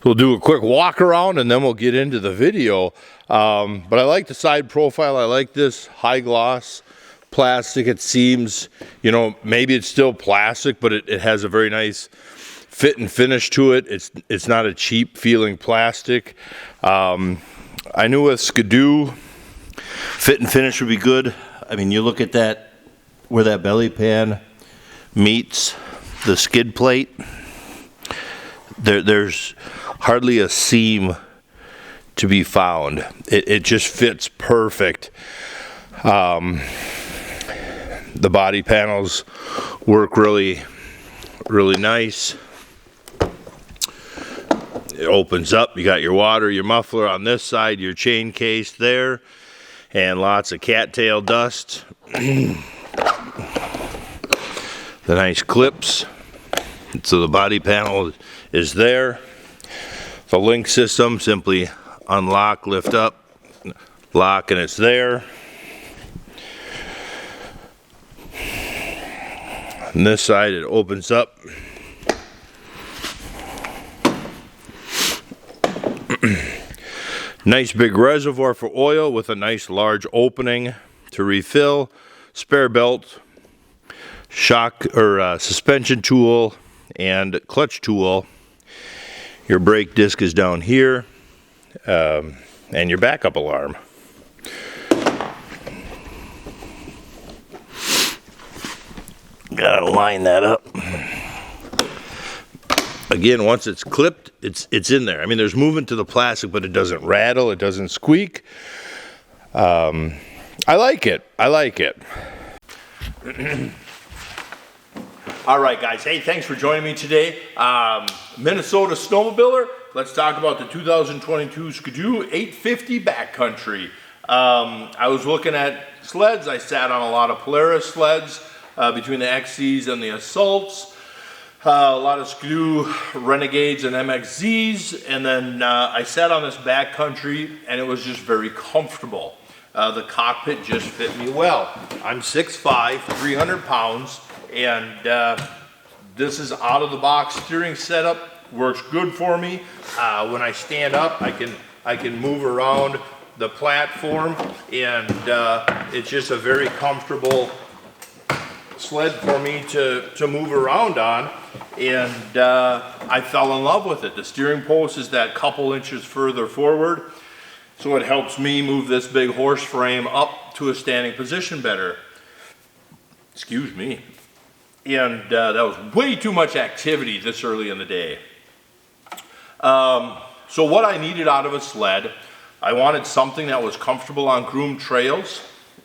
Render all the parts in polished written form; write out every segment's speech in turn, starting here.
We'll do a quick walk around and then we'll get into the video. But I like the side profile. I like this high gloss plastic. It seems, you know, maybe it's still plastic, but it has a very nice fit and finish to it. It's not a cheap feeling plastic. I knew with Skidoo, fit and finish would be good. I mean, you look at that, where that belly pan meets the skid plate, there's hardly a seam to be found. It just fits perfect. The body panels work really nice. It opens up. You got your water, your muffler on this side, your chain case there, and lots of cattail dust. The nice clips. So the body panel is there. The link system, simply unlock, lift up, lock, and it's there. On this side, it opens up. Nice big reservoir for oil with a nice large opening to refill. Spare belt, shock or suspension tool, and clutch tool. Your brake disc is down here, and your backup alarm. Gotta line that up. Again, once it's clipped, it's in there. I mean, there's movement to the plastic, but it doesn't rattle, it doesn't squeak. I like it. All right, guys. Hey, thanks for joining me today. Minnesota snowmobiler. Let's talk about the 2022 Skidoo 850 backcountry. I was looking at sleds. I sat on a lot of Polaris sleds between the XCs and the Assaults. A lot of Skidoo Renegades and MXZs, and then I sat on this backcountry, and it was just very comfortable. The cockpit just fit me well. I'm 6'5", 300 pounds, and this is out of the box steering setup. Works good for me. When I stand up, I can move around the platform, and it's just a very comfortable sled for me to move around on, and I fell in love with it. The steering post is that couple inches further forward, so it helps me move this big horse frame up to a standing position better. Excuse me. And that was way too much activity this early in the day. So what I needed out of a sled, I wanted something that was comfortable on groomed trails,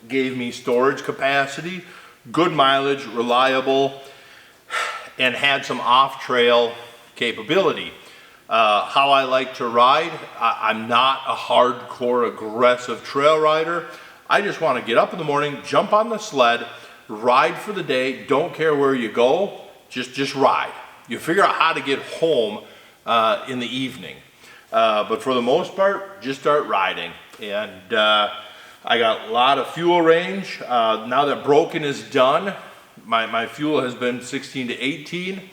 gave me storage capacity, good mileage, reliable, and had some off-trail capability. How I like to ride, I'm not a hardcore aggressive trail rider. I just want to get up in the morning, jump on the sled, ride for the day, don't care where you go, just ride. You figure out how to get home in the evening. But for the most part, just start riding. And I got a lot of fuel range. Now that Broken is done, my fuel has been 16 to 18.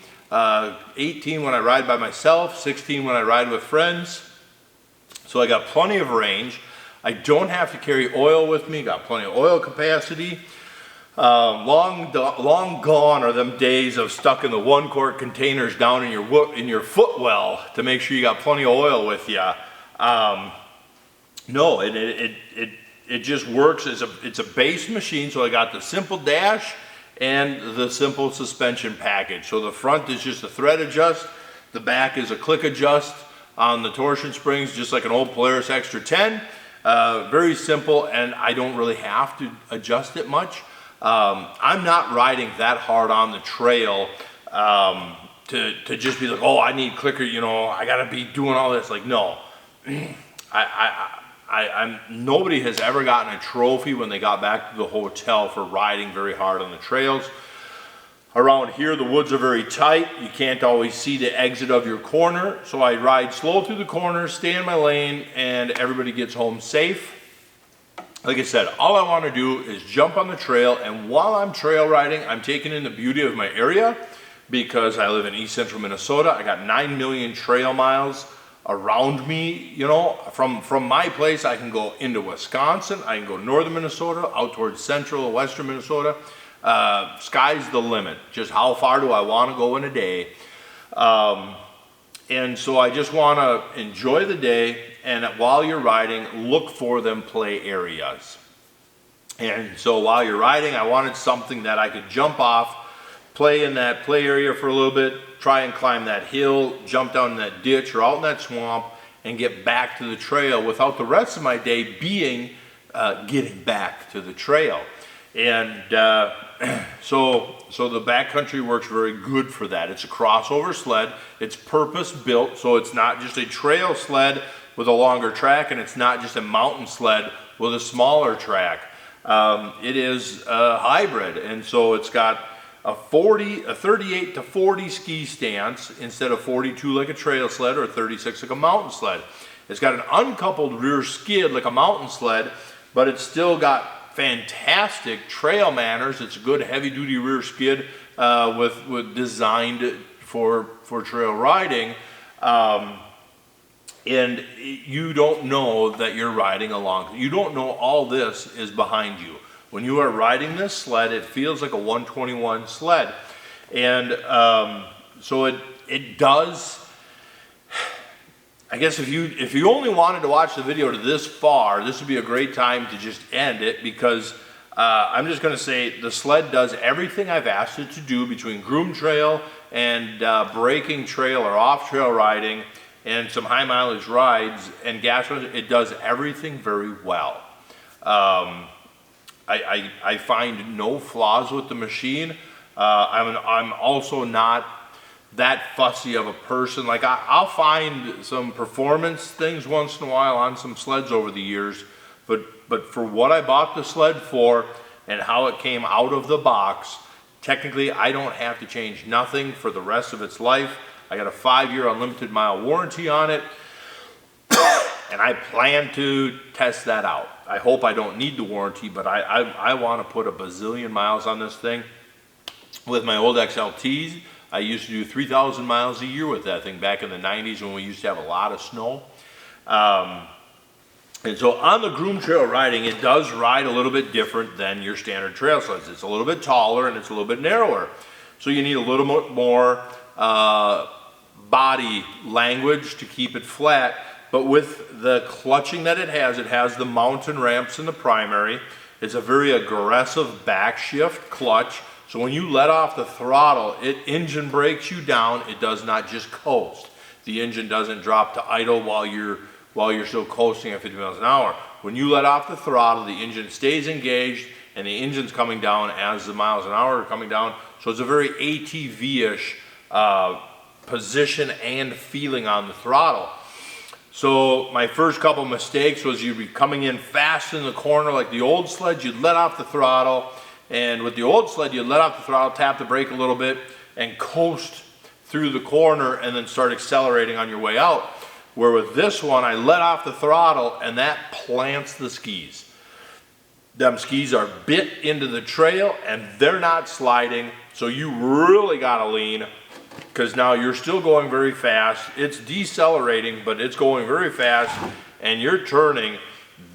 18 when I ride by myself, 16 when I ride with friends. So I got plenty of range. I don't have to carry oil with me, got plenty of oil capacity. Long gone are them days of stuck in the 1-quart containers down in your footwell to make sure you got plenty of oil with you. No, it just works as it's a base machine. So I got the simple dash and the simple suspension package. So the front is just a thread adjust, the back is a click adjust on the torsion springs, just like an old Polaris Extra 10. Very simple, and I don't really have to adjust it much. I'm not riding that hard on the trail to just be like, oh, I need clicker, you know, I gotta be doing all this. Like, no. Nobody has ever gotten a trophy when they got back to the hotel for riding very hard on the trails. Around here, the woods are very tight. You can't always see the exit of your corner. So I ride slow through the corners, stay in my lane, and everybody gets home safe. Like I said, all I want to do is jump on the trail, and while I'm trail riding, I'm taking in the beauty of my area because I live in East Central Minnesota. I got 9 million trail miles around me, you know, from my place, I can go into Wisconsin, I can go northern Minnesota, out towards central and western Minnesota. Sky's the limit. Just how far do I want to go in a day? And so I just want to enjoy the day, and while you're riding, look for them play areas. And so while you're riding, I wanted something that I could jump off, play in that play area for a little bit, try and climb that hill, jump down in that ditch or out in that swamp, and get back to the trail without the rest of my day being getting back to the trail. And so the backcountry works very good for that. It's a crossover sled. It's purpose built, so it's not just a trail sled with a longer track, and it's not just a mountain sled with a smaller track. It is a hybrid, and so it's got a 38 to 40 ski stance instead of 42 like a trail sled or 36 like a mountain sled. It's got an uncoupled rear skid like a mountain sled, but it's still got fantastic trail manners. It's a good heavy-duty rear skid with designed for trail riding. And you don't know that you're riding along. You don't know all this is behind you. When you are riding this sled, it feels like a 121 sled. And so it does, I guess if you only wanted to watch the video to this far, this would be a great time to just end it, because I'm just going to say the sled does everything I've asked it to do between groom trail and braking trail or off-trail riding and some high mileage rides and gas runs. It does everything very well. I find no flaws with the machine. I'm also not that fussy of a person. Like I'll find some performance things once in a while on some sleds over the years, but for what I bought the sled for and how it came out of the box, technically I don't have to change nothing for the rest of its life. I got a 5-year unlimited mile warranty on it, and I plan to test that out. I hope I don't need the warranty, but I want to put a bazillion miles on this thing. With my old XLTs, I used to do 3,000 miles a year with that thing back in the 90s when we used to have a lot of snow. And so on the groom trail riding, it does ride a little bit different than your standard trail sleds. It's a little bit taller and it's a little bit narrower. So you need a little bit more body language to keep it flat. But with the clutching that it has the mountain ramps in the primary. It's a very aggressive back shift clutch. So when you let off the throttle, it engine brakes you down. It does not just coast. The engine doesn't drop to idle while you're still coasting at 50 miles an hour. When you let off the throttle, the engine stays engaged and the engine's coming down as the miles an hour are coming down. So it's a very ATV-ish position and feeling on the throttle. So my first couple mistakes was you'd be coming in fast in the corner like the old sled, you'd let off the throttle, and with the old sled you'd let off the throttle, tap the brake a little bit, and coast through the corner and then start accelerating on your way out. Where with this one, I let off the throttle and that plants the skis. Them skis are bit into the trail and they're not sliding, so you really gotta lean, because now you're still going very fast. It's decelerating, but it's going very fast, and you're turning.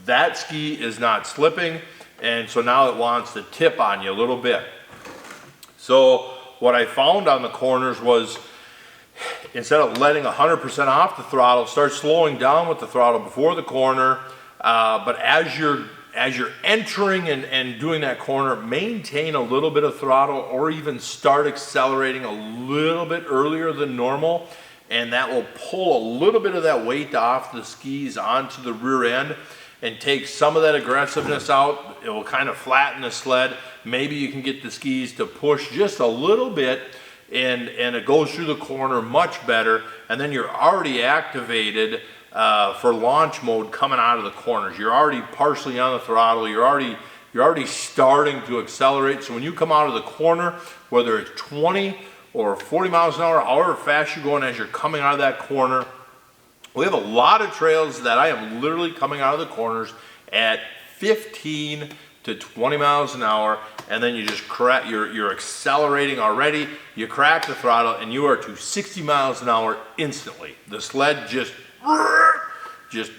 That ski is not slipping, and so now it wants to tip on you a little bit. So what I found on the corners was, instead of letting 100% off the throttle, start slowing down with the throttle before the corner, but as you're entering and doing that corner, maintain a little bit of throttle or even start accelerating a little bit earlier than normal, and that will pull a little bit of that weight off the skis onto the rear end and take some of that aggressiveness out. It will kind of flatten the sled. Maybe you can get the skis to push just a little bit, and it goes through the corner much better, and then you're already activated for launch mode coming out of the corners. You're already partially on the throttle. You're already starting to accelerate. So when you come out of the corner, whether it's 20 or 40 miles an hour, however fast you're going as you're coming out of that corner, we have a lot of trails that I am literally coming out of the corners at 15 to 20 miles an hour, and then you just crack, you're accelerating already, you crack the throttle, and you are to 60 miles an hour instantly. The sled just just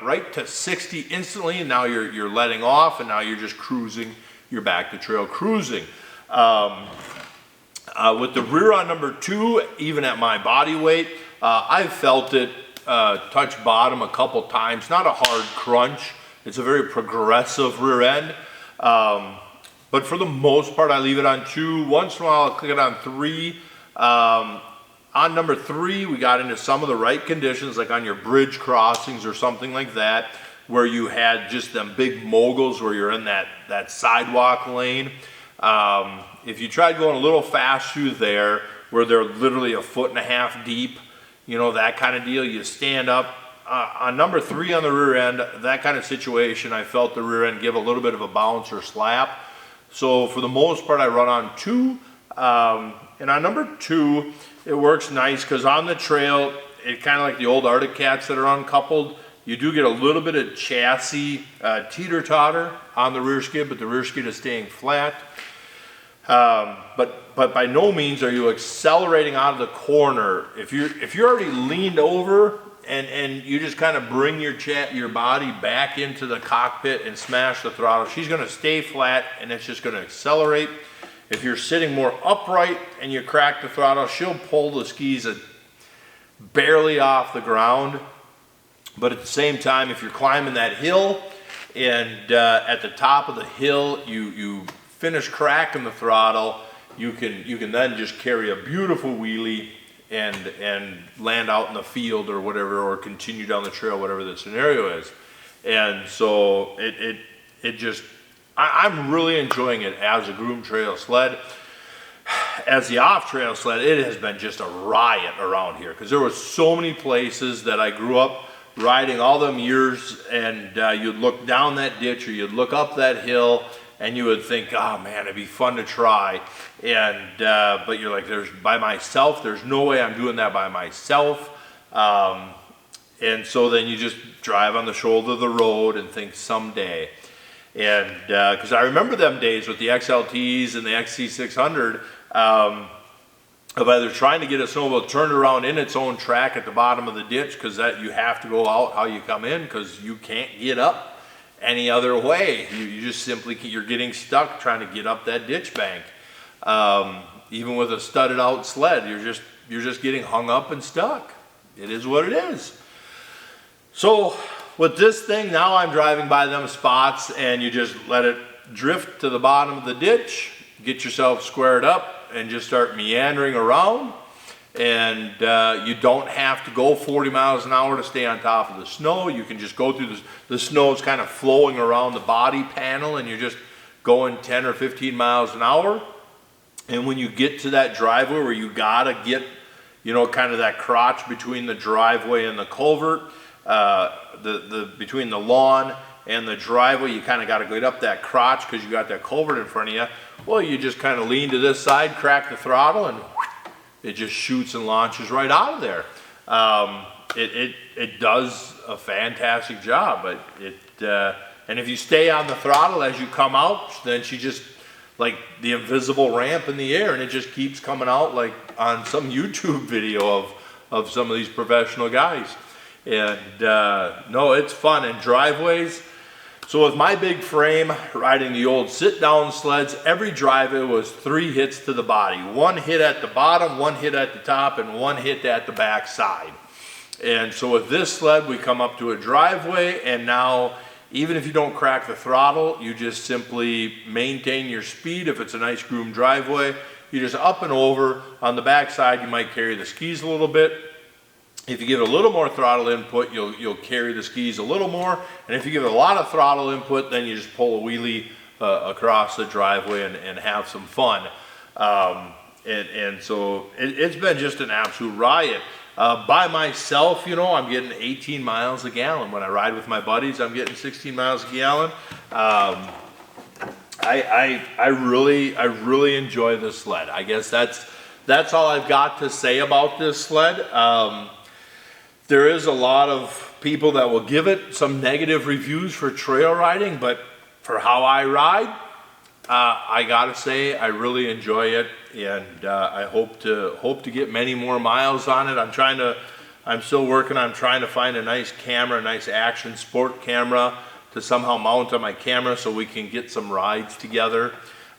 right to 60 instantly, and now you're letting off, and now you're just cruising. You're back to trail cruising. With the rear on number 2, even at my body weight, I've felt it touch bottom a couple times. Not a hard crunch. It's a very progressive rear end. But for the most part, I leave it on 2. Once in a while, I'll click it on 3. On number 3, we got into some of the right conditions, like on your bridge crossings or something like that, where you had just them big moguls where you're in that sidewalk lane. If you tried going a little fast through there, where they're literally 1.5 foot deep, you know, that kind of deal, you stand up. On number 3 on the rear end, that kind of situation, I felt the rear end give a little bit of a bounce or slap. So for the most part, I run on 2. And on number 2, it works nice because on the trail, it kind of like the old Arctic Cats that are uncoupled, you do get a little bit of chassis teeter-totter on the rear skid, but the rear skid is staying flat. But by no means are you accelerating out of the corner. If you're already leaned over and you just kind of bring your body back into the cockpit and smash the throttle, she's going to stay flat and it's just going to accelerate. If you're sitting more upright and you crack the throttle, she'll pull the skis barely off the ground. But at the same time, if you're climbing that hill and at the top of the hill you finish cracking the throttle, you can then just carry a beautiful wheelie and land out in the field or whatever, or continue down the trail, whatever the scenario is. And so it just, I'm really enjoying it as a groom trail sled. As the off-trail sled, it has been just a riot around here, because there were so many places that I grew up riding all them years, and you'd look down that ditch or you'd look up that hill and you would think, oh man, it'd be fun to try. And but you're like, by myself, there's no way I'm doing that by myself. And so then you just drive on the shoulder of the road and think someday. And because I remember them days with the XLTs and the XC600, of either trying to get a snowmobile turned around in its own track at the bottom of the ditch, because that you have to go out how you come in, because you can't get up any other way. You just simply, you're getting stuck trying to get up that ditch bank. Even with a studded out sled, you're just getting hung up and stuck. It is what it is. So with this thing, now I'm driving by them spots and you just let it drift to the bottom of the ditch, get yourself squared up and just start meandering around. And you don't have to go 40 miles an hour to stay on top of the snow. You can just go through the snow's kind of flowing around the body panel and you're just going 10 or 15 miles an hour. And when you get to that driveway where you gotta get, you know, kind of that crotch between the driveway and the culvert, between the lawn and the driveway, you kind of got to get up that crotch because you got that culvert in front of you. Well, you just kind of lean to this side, crack the throttle, and it just shoots and launches right out of there. It does a fantastic job, but and if you stay on the throttle as you come out, then she just, like the invisible ramp in the air, and it just keeps coming out like on some YouTube video of some of these professional guys. And no, it's fun. And driveways, so with my big frame, riding the old sit-down sleds, every driveway was 3 hits to the body. 1 hit at the bottom, 1 hit at the top, and 1 hit at the back side. And so with this sled, we come up to a driveway, and now even if you don't crack the throttle, you just simply maintain your speed. If it's a nice groomed driveway, you just up and over. On the back side, you might carry the skis a little bit. If you give it a little more throttle input, you'll carry the skis a little more. And if you give it a lot of throttle input, then you just pull a wheelie across the driveway and have some fun. And so it's been just an absolute riot. By myself, you know, I'm getting 18 miles a gallon. When I ride with my buddies, I'm getting 16 miles a gallon. I really enjoy this sled. I guess that's all I've got to say about this sled. There is a lot of people that will give it some negative reviews for trail riding, but for how I ride, I gotta say I really enjoy it, and I hope to get many more miles on it. I'm trying to I'm still working on trying to find a nice camera, a nice action sport camera to somehow mount on my camera so we can get some rides together.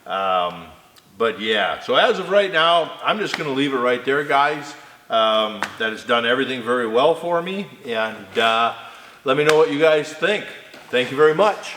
But yeah, so as of right now, I'm just gonna leave it right there, guys. That has done everything very well for me, and let me know what you guys think. Thank you very much.